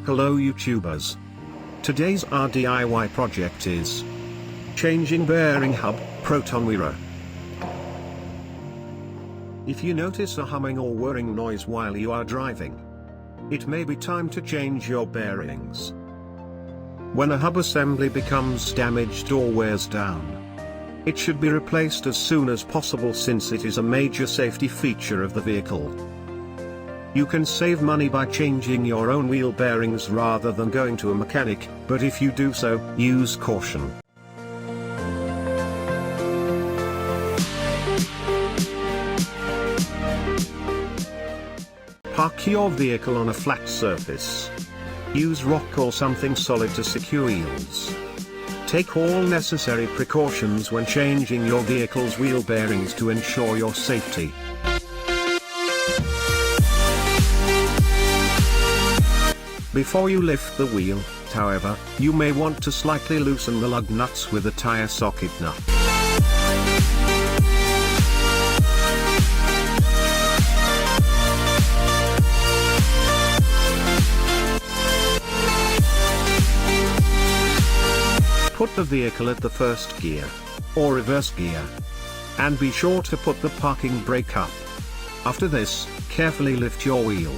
Hello YouTubers. Today's our DIY project is changing bearing hub, Proton Wira. If you notice a humming or whirring noise while you are driving, it may be time to change your bearings. When a hub assembly becomes damaged or wears down, it should be replaced as soon as possible since it is a major safety feature of the vehicle. You can save money by changing your own wheel bearings rather than going to a mechanic, but if you do so, use caution. Park your vehicle on a flat surface. Use rock or something solid to secure wheels. Take all necessary precautions when changing your vehicle's wheel bearings to ensure your safety. Before you lift the wheel, however, you may want to slightly loosen the lug nuts with a tire socket nut. Put the vehicle at the first gear, or reverse gear, and be sure to put the parking brake up. After this, carefully lift your wheel.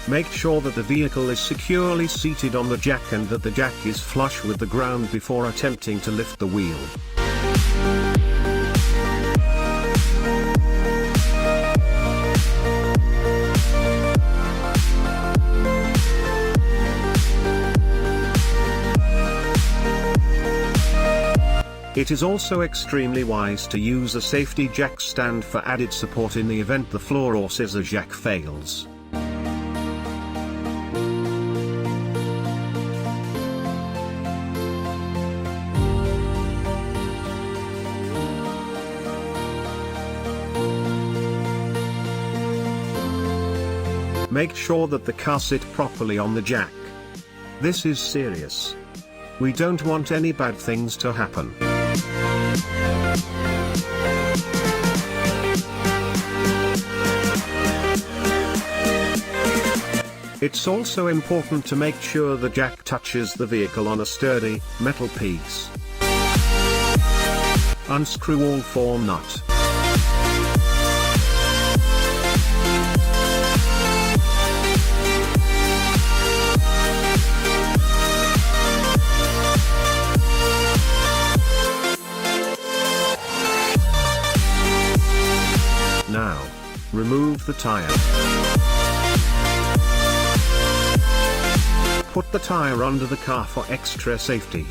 Make sure that the vehicle is securely seated on the jack and that the jack is flush with the ground before attempting to lift the wheel. It is also extremely wise to use a safety jack stand for added support in the event the floor or scissor jack fails. Make sure that the car sits properly on the jack. This is serious. We don't want any bad things to happen. It's also important to make sure the jack touches the vehicle on a sturdy, metal piece. Unscrew all 4 nuts. Now, remove the tire. Put the tire under the car for extra safety.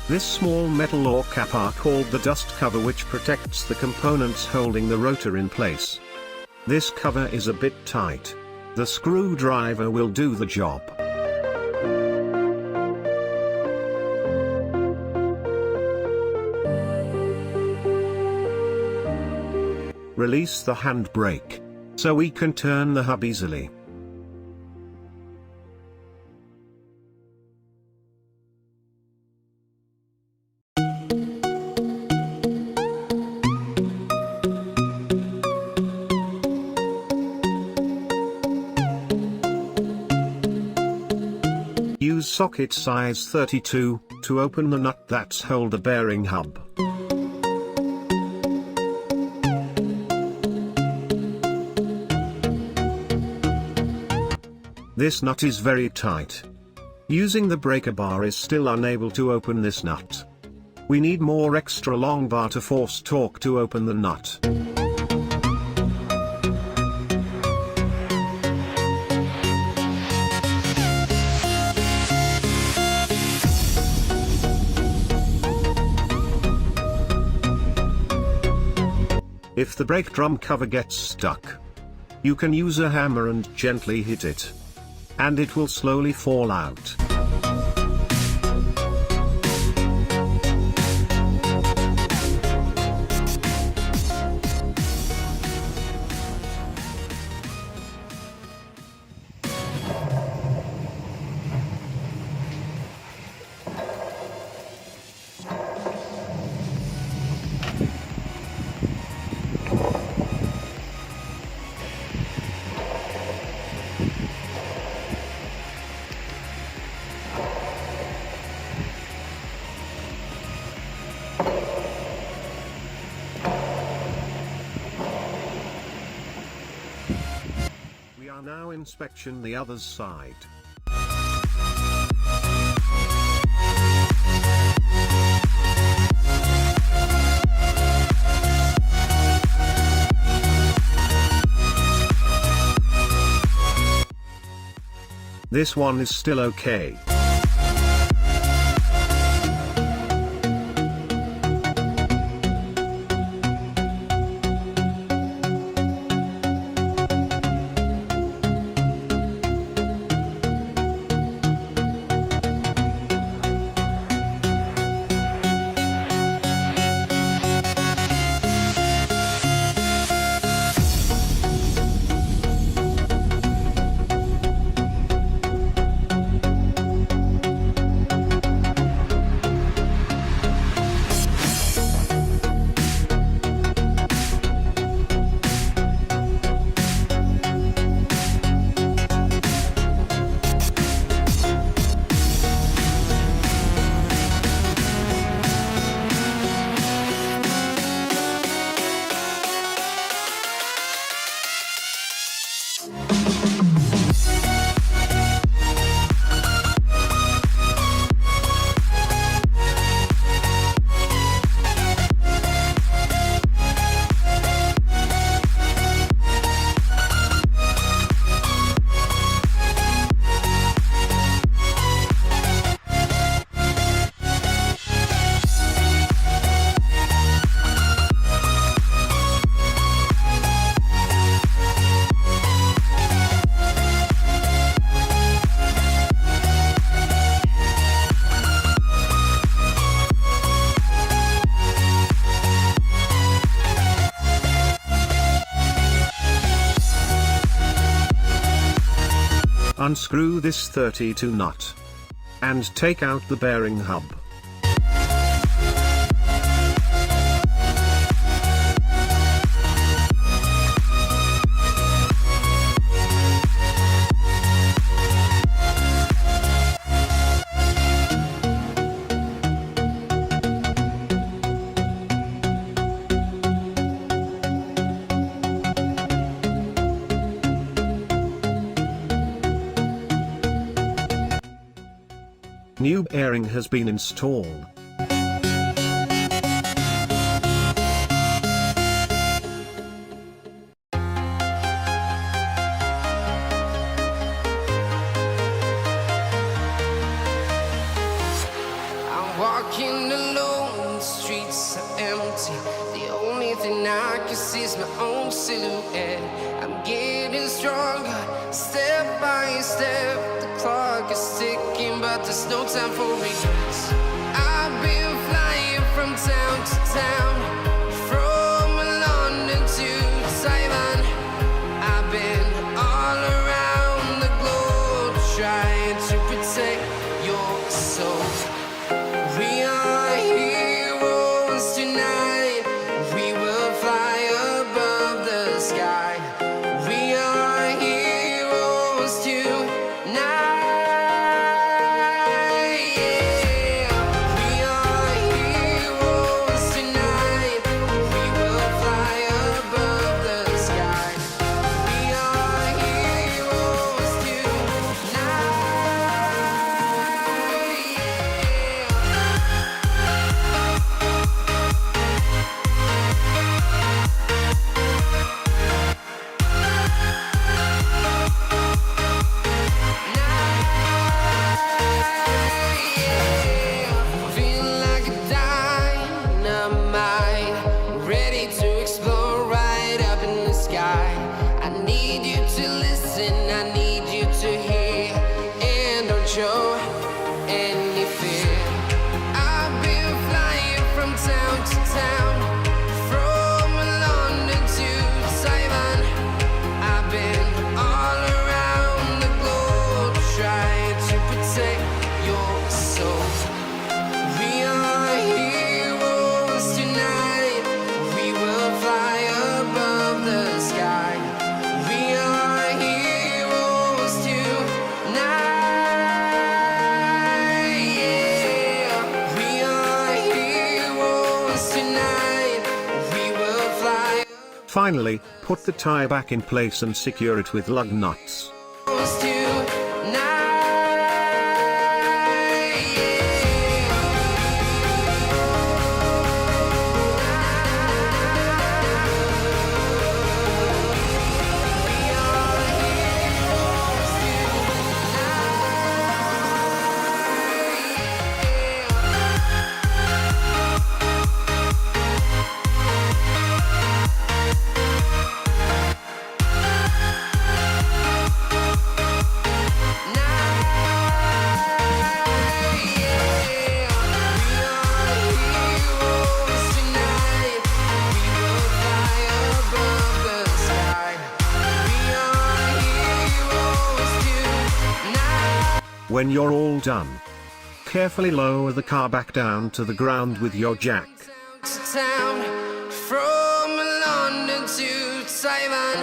This small metal or cap are called the dust cover, which protects the components holding the rotor in place. This cover is a bit tight. The screwdriver will do the job. Release the handbrake, so we can turn the hub easily. Use socket size 32 to open the nut that's hold the bearing hub. This nut is very tight. Using the breaker bar is still unable to open this nut. We need more extra long bar to force torque to open the nut. If the brake drum cover gets stuck, you can use a hammer and gently hit it, and it will slowly fall out. We are now inspection the other side. This one is still okay. Unscrew this 32 nut. And take out the bearing hub. New bearing has been installed. I'm walking alone, the streets are empty. The only thing I can see is my own silhouette. I'm getting stronger, step by step. The clock is ticking, but there's no time for regrets. I've been flying from town to town, from London to Taiwan. I've been all around the globe trying to protect your soul. We are heroes tonight. We will fly above the sky. We are heroes tonight. Yeah. We are heroes tonight. Finally, put the tire back in place and secure it with lug nuts. When you're all done, carefully lower the car back down to the ground with your jack. From London to Taiwan,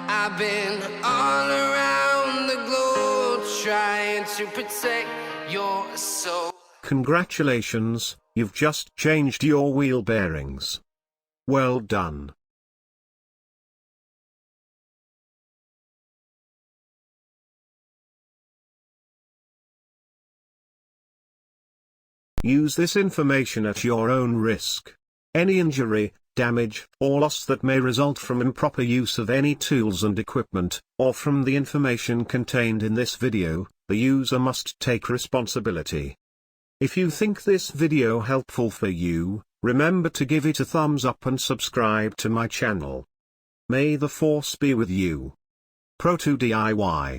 I've been all around the globe trying to protect your soul. Congratulations, you've just changed your wheel bearings. Well done. Use this information at your own risk. Any injury, damage, or loss that may result from improper use of any tools and equipment, or from the information contained in this video, the user must take responsibility. If you think this video helpful for you, remember to give it a thumbs up and subscribe to my channel. May the force be with you. Pro2DIY